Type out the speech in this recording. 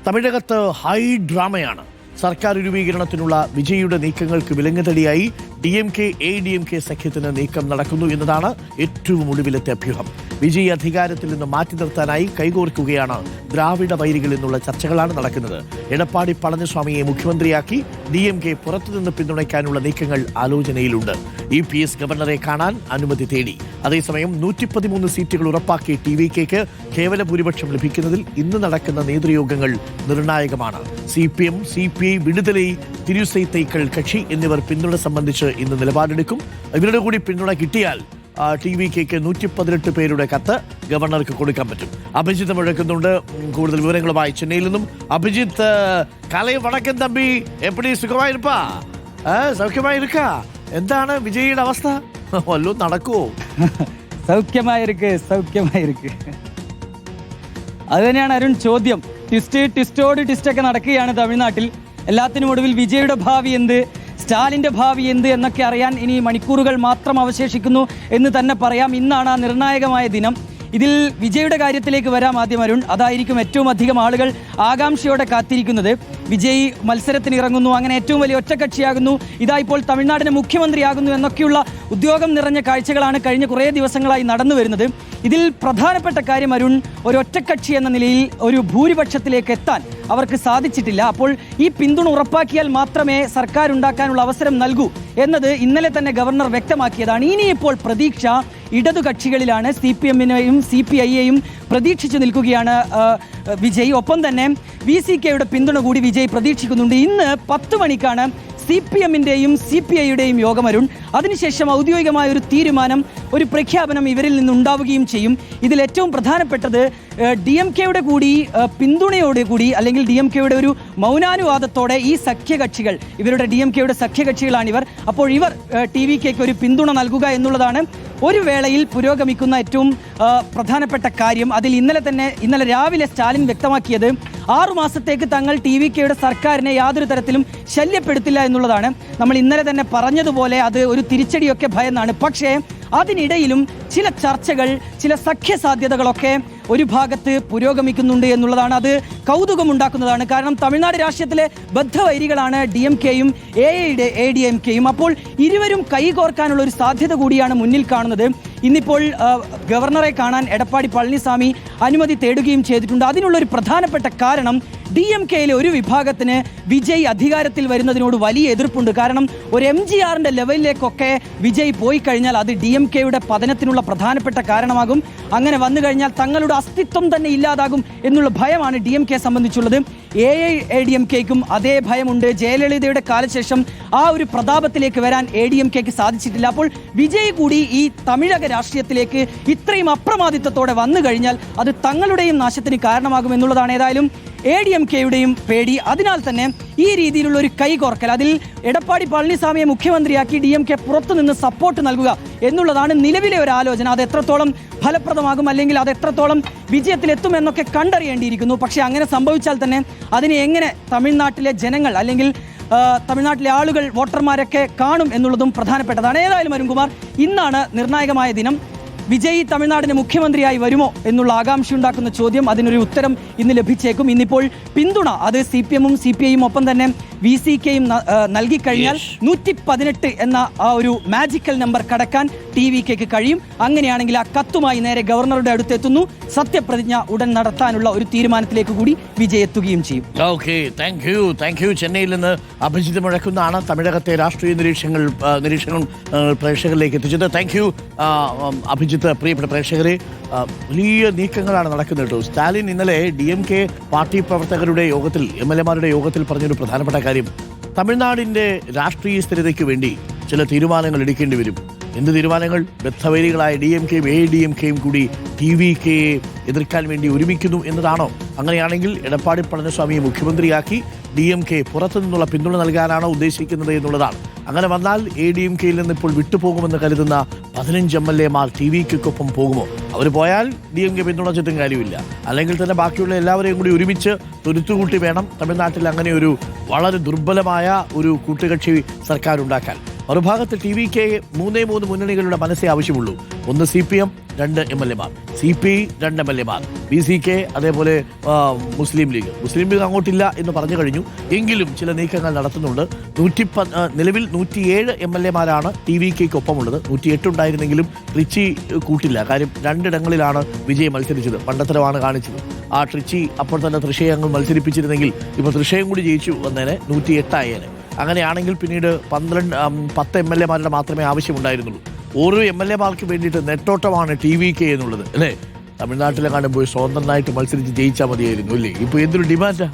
തമിഴകത്ത് high ഡ്രാമയാണ്. സർക്കാർ രൂപീകരണത്തിനുള്ള വിജയിയുടെ നീക്കങ്ങൾക്ക് വിലങ്ങുതടിയായി DMK ADMK സഖ്യത്തിന് നീക്കം നടക്കുന്നു എന്നതാണ് ഏറ്റവും ഒടുവിലത്തെ അഭ്യൂഹം. വിജയ് അധികാരത്തിൽ നിന്ന് മാറ്റി നിർത്താനായി കൈകോർക്കുകയാണ് ദ്രാവിഡ വൈരികൾ എന്നുള്ള ചർച്ചകളാണ് നടക്കുന്നത്. എടപ്പാടി പളനിസ്വാമിയെ മുഖ്യമന്ത്രിയാക്കി DMK പുറത്തുനിന്ന് പിന്തുണയ്ക്കാനുള്ള നീക്കങ്ങൾ ആലോചനയിലുണ്ട്. EPS ഗവർണറെ കാണാൻ അനുമതി തേടി. അതേസമയം 113 സീറ്റുകൾ ഉറപ്പാക്കി TVKക്ക് കേവല ഭൂരിപക്ഷം ലഭിക്കുന്നതിൽ ഇന്ന് നടക്കുന്ന നേതൃയോഗങ്ങൾ നിർണായകമാണ്. CPM, CPI, വിടുതലൈ, തിരുസൈത്തൈക്കൾ കക്ഷി എന്നിവർ പിന്തുണ സംബന്ധിച്ച് ഇന്ന് നിലപാടെടുക്കും. ഇവരുടെ കൂടി പിന്തുണ കിട്ടിയാൽ TVKക്ക് 118 പേരുടെ കത്ത് ഗവർണർക്ക് കൊടുക്കാൻ പറ്റും. അഭിജിത്ത് മുഴക്കുന്നുണ്ട് കൂടുതൽ വിവരങ്ങളുമായി ചെന്നൈയിൽ നിന്നും. അഭിജിത്ത്, കലൈ വടക്കൻ തമ്പി, എപ്പടി സുഖമായിരിപ്പാ? സൗഖ്യമായിരിക്കാ? എന്താണ് വിജയിയുടെ അവസ്ഥ? വല്ലതും നടക്കുവോ? സൗഖ്യമായിരിക്ക്. അത് തന്നെയാണ് അരുൺ ചോദ്യം. ട്വിസ്റ്റോട് ട്വിസ്റ്റൊക്കെ നടക്കുകയാണ് തമിഴ്നാട്ടിൽ. എല്ലാത്തിനും ഒടുവിൽ വിജയുടെ ഭാവി എന്ത്, സ്റ്റാലിൻ്റെ ഭാവി എന്ത് എന്നൊക്കെ അറിയാൻ ഇനി മണിക്കൂറുകൾ മാത്രം അവശേഷിക്കുന്നു എന്ന് തന്നെ പറയാം. ഇന്നാണ് ആ നിർണായകമായ ദിനം. ഇതിൽ വിജയുടെ കാര്യത്തിലേക്ക് വരാം ആദ്യം അരുൺ. അതായിരിക്കും ഏറ്റവും അധികം ആളുകൾ ആകാംക്ഷയോടെ കാത്തിരിക്കുന്നത്. വിജയ് മത്സരത്തിന് ഇറങ്ങുന്നു, അങ്ങനെ ഏറ്റവും വലിയ ഒറ്റക്കക്ഷിയാകുന്നു, ഇതാ ഇപ്പോൾ തമിഴ്നാടിന് മുഖ്യമന്ത്രിയാകുന്നു എന്നൊക്കെയുള്ള ഉദ്യോഗം നിറഞ്ഞ കാഴ്ചകളാണ് കഴിഞ്ഞ കുറേ ദിവസങ്ങളായി നടന്നു വരുന്നത്. ഇതിൽ പ്രധാനപ്പെട്ട കാര്യം അരുൺ, ഒരു ഒറ്റക്കക്ഷി എന്ന നിലയിൽ ഒരു ഭൂരിപക്ഷത്തിലേക്ക് എത്താൻ അവർക്ക് സാധിച്ചിട്ടില്ല. അപ്പോൾ ഈ പിന്തുണ ഉറപ്പാക്കിയാൽ മാത്രമേ സർക്കാർ ഉണ്ടാക്കാനുള്ള അവസരം നൽകൂ എന്നത് ഇന്നലെ തന്നെ ഗവർണർ വ്യക്തമാക്കിയതാണ്. ഇനിയിപ്പോൾ പ്രതീക്ഷ ഇടതു കക്ഷികളിലാണ്. CPM-നെയും CPI-യെയും പ്രതീക്ഷിച്ചു നിൽക്കുകയാണ് വിജയ്. ഒപ്പം തന്നെ VCKയുടെ പിന്തുണ കൂടി വിജയ് പ്രതീക്ഷിക്കുന്നുണ്ട്. ഇന്ന് 10 മണിക്കാണ് CPM-ൻ്റെയും CPI-യുടെയും യോഗം അരുൺ. അതിനുശേഷം ഔദ്യോഗികമായ ഒരു തീരുമാനം, ഒരു പ്രഖ്യാപനം ഇവരിൽ നിന്നുണ്ടാവുകയും ചെയ്യും. ഇതിൽ ഏറ്റവും പ്രധാനപ്പെട്ടത് DMKയുടെ കൂടി പിന്തുണയോടെ കൂടി, അല്ലെങ്കിൽ DMKയുടെ ഒരു മൗനാനുവാദത്തോടെ ഈ സഖ്യകക്ഷികൾ, ഇവരുടെ DMKയുടെ സഖ്യകക്ഷികളാണിവർ. അപ്പോൾ ഇവർ TVKക്ക് ഒരു പിന്തുണ നൽകുക എന്നുള്ളതാണ് ഒരു വേളയിൽ പുരോഗമിക്കുന്ന ഏറ്റവും പ്രധാനപ്പെട്ട കാര്യം. അതിൽ ഇന്നലെ രാവിലെ സ്റ്റാലിൻ വ്യക്തമാക്കിയത് 6 മാസത്തേക്ക് തങ്ങൾ TVKയുടെ സർക്കാരിനെ യാതൊരു തരത്തിലും ശല്യപ്പെടുത്തില്ല എന്നുള്ളതാണ്. നമ്മൾ ഇന്നലെ തന്നെ പറഞ്ഞതുപോലെ അത് ഒരു തിരിച്ചടിയൊക്കെ ഭയന്നാണ്. പക്ഷേ അതിനിടയിലും ചില ചർച്ചകൾ, ചില സഖ്യ സാധ്യതകളൊക്കെ ഒരു ഭാഗത്ത് പുരോഗമിക്കുന്നുണ്ട് എന്നുള്ളതാണ്. അത് കൗതുകമുണ്ടാക്കുന്നതാണ്. കാരണം തമിഴ്നാട് രാഷ്ട്രീയത്തിലെ ബദ്ധവൈരികളാണ് DMKയും ADMKയും. അപ്പോൾ ഇരുവരും കൈകോർക്കാനുള്ള ഒരു സാധ്യത കൂടിയാണ് മുന്നിൽ കാണുന്നത്. ഇന്നിപ്പോൾ ഗവർണറെ കാണാൻ എടപ്പാടി പളനിസ്വാമി അനുമതി തേടുകയും ചെയ്തിട്ടുണ്ട്. അതിനുള്ളൊരു പ്രധാനപ്പെട്ട കാരണം DMKയിലെ ഒരു വിഭാഗത്തിന് വിജയ് അധികാരത്തിൽ വരുന്നതിനോട് വലിയ എതിർപ്പുണ്ട്. കാരണം ഒരു MGRന്റെ ലെവലിലേക്കൊക്കെ വിജയ് പോയി കഴിഞ്ഞാൽ അത് DMKയുടെ പതനത്തിനുള്ള പ്രധാനപ്പെട്ട കാരണമാകും. അങ്ങനെ വന്നു കഴിഞ്ഞാൽ തങ്ങളുടെ അസ്തിത്വം തന്നെ ഇല്ലാതാകും എന്നുള്ള ഭയമാണ് DMKയെ സംബന്ധിച്ചുള്ളത്. ADMKയ്ക്കും അതേ ഭയമുണ്ട്. ജയലളിതയുടെ കാലശേഷം ആ ഒരു പ്രതാപത്തിലേക്ക് വരാൻ ADMKയ്ക്ക് സാധിച്ചിട്ടില്ല. അപ്പോൾ വിജയ് കൂടി ഈ തമിഴക രാഷ്ട്രീയത്തിലേക്ക് ഇത്രയും അപ്രമാദിത്വത്തോടെ വന്നു കഴിഞ്ഞാൽ അത് തങ്ങളുടെയും നാശത്തിന് കാരണമാകും എന്നുള്ളതാണ് ഏതായാലും ADMKയുടെയും പേടി. അതിനാൽ തന്നെ ഈ രീതിയിലുള്ള ഒരു കൈകോർക്കൽ, അതിൽ എടപ്പാടി പളനിസ്വാമിയെ മുഖ്യമന്ത്രിയാക്കി DMK പുറത്തുനിന്ന് സപ്പോർട്ട് നൽകുക എന്നുള്ളതാണ് നിലവിലെ ഒരു ആലോചന. അത് എത്രത്തോളം ഫലപ്രദമാകും, അല്ലെങ്കിൽ അത് എത്രത്തോളം വിജയത്തിലെത്തുമെന്നൊക്കെ കണ്ടറിയേണ്ടിയിരിക്കുന്നു. പക്ഷേ അങ്ങനെ സംഭവിച്ചാൽ തന്നെ അതിനെ എങ്ങനെ തമിഴ്നാട്ടിലെ ജനങ്ങൾ, അല്ലെങ്കിൽ തമിഴ്നാട്ടിലെ ആളുകൾ, വോട്ടർമാരൊക്കെ കാണും എന്നുള്ളതും പ്രധാനപ്പെട്ടതാണ്. ഏതായാലും അരുൺകുമാർ, ഇന്നാണ് നിർണായകമായ ദിനം. വിജയ് തമിഴ്നാടിന് മുഖ്യമന്ത്രിയായി വരുമോ എന്നുള്ള ആകാംക്ഷയുണ്ടാക്കുന്ന ചോദ്യം, അതിനൊരു ഉത്തരം ഇന്ന് ലഭിച്ചേക്കും. ഇന്നിപ്പോൾ പിന്തുണ അത് CPM-ഉം CPI-യും ഒപ്പം തന്നെ VCKയും നൽകിക്കഴിഞ്ഞാൽ 118 എന്ന ആ ഒരു മാജിക്കൽ നമ്പർ കടക്കാൻ TVKക്ക് കഴിയും. അങ്ങനെയാണെങ്കിൽ ആ കത്തുമായി നേരെ ഗവർണറുടെ അടുത്തെത്തുന്നു. സത്യപ്രതിജ്ഞ ഉടൻ നടത്താനുള്ള ഒരു തീരുമാനത്തിലേക്ക് കൂടി വിജയ് എത്തുകയും ചെയ്യും. Okay, thank you. ചെന്നൈയിൽ നിന്ന് അഭിജിത്ത് മുഴക്കുന്നതാണ് തമിഴകത്തെ രാഷ്ട്രീയ നിരീക്ഷണം പ്രേക്ഷകരിലേക്ക് എത്തിച്ചത്. Thank you Abhijith. പ്രിയപ്പെട്ട പ്രേക്ഷകരെ, വലിയ നീക്കങ്ങളാണ് നടക്കുന്നത് കേട്ടോ. സ്റ്റാലിൻ ഇന്നലെ DMK പാർട്ടി പ്രവർത്തകരുടെ യോഗത്തിൽ, MLA-മാരുടെ യോഗത്തിൽ പറഞ്ഞൊരു പ്രധാനപ്പെട്ട കാര്യം, തമിഴ്നാടിൻ്റെ രാഷ്ട്രീയ സ്ഥിരതയ്ക്ക് വേണ്ടി ചില തീരുമാനങ്ങൾ എടുക്കേണ്ടി വരും. എന്ത് തീരുമാനങ്ങൾ? ബദ്ധവൈരികളായ DMKയും ADMKയും കൂടി TVKയെ എതിർക്കാൻ വേണ്ടി ഒരുമിക്കുന്നു എന്നതാണോ? അങ്ങനെയാണെങ്കിൽ എടപ്പാടി പളനിസ്വാമിയെ മുഖ്യമന്ത്രിയാക്കി DMK പുറത്തു നിന്നുള്ള പിന്തുണ നൽകാനാണോ ഉദ്ദേശിക്കുന്നത് എന്നുള്ളതാണ്. അങ്ങനെ വന്നാൽ ADMKയിൽ നിന്ന് ഇപ്പോൾ വിട്ടുപോകുമെന്ന് കരുതുന്ന 15 MLA-മാർ TVKയ്ക്കൊപ്പം പോകുമോ? അവർ പോയാൽ DMK പിന്തുണച്ചിട്ടും കാര്യമില്ല. അല്ലെങ്കിൽ തന്നെ ബാക്കിയുള്ള എല്ലാവരെയും കൂടി ഒരുമിച്ച് തുരുത്തുകൂട്ടി വേണം തമിഴ്നാട്ടിൽ അങ്ങനെ ഒരു വളരെ ദുർബലമായ ഒരു കൂട്ടുകക്ഷി സർക്കാർ ഉണ്ടാക്കാൻ. മറുഭാഗത്ത് TVK 3 മുന്നണികളുടെ മനസ്സേ ആവശ്യമുള്ളൂ. ഒന്ന് CPM, 2 MLA-മാർ, CPI 2 MLA-മാർ, BCK, അതേപോലെ മുസ്ലിം ലീഗ് അങ്ങോട്ടില്ല എന്ന് പറഞ്ഞു കഴിഞ്ഞു. എങ്കിലും ചില നീക്കങ്ങൾ നടത്തുന്നുണ്ട്. നിലവിൽ 107 MLA-മാരാണ് TVK-ക്കൊപ്പമുള്ളത്. 108 ഉണ്ടായിരുന്നെങ്കിലും ട്രിച്ചി കൂട്ടില്ല. കാര്യം 2 ഇടങ്ങളിലാണ് വിജയ് മത്സരിച്ചത്. മണ്ടത്തരമാണ് കാണിച്ചത്. ആ ട്രിച്ചി അപ്പോൾ തന്നെ തൃശയെ അങ്ങ് മത്സരിപ്പിച്ചിരുന്നെങ്കിൽ ഇപ്പോൾ തൃശയും കൂടി ജയിച്ചു വന്നേനെ, 108 ആയേനെ. അങ്ങനെയാണെങ്കിൽ പിന്നീട് 10 MLA-മാരുടെ മാത്രമേ ആവശ്യമുണ്ടായിരുന്നുള്ളൂ. ഓരോ MLA-മാർക്ക് വേണ്ടിയിട്ട് നെട്ടോട്ടമാണ് TVK എന്നുള്ളത്, അല്ലേ? തമിഴ്നാട്ടിലെ കാണുമ്പോൾ സ്വതന്ത്രനായിട്ട് മത്സരിച്ച് ജയിച്ചാൽ മതിയായിരുന്നു, അല്ലേ? ഇപ്പോൾ എന്തൊരു ഡിമാൻഡാ.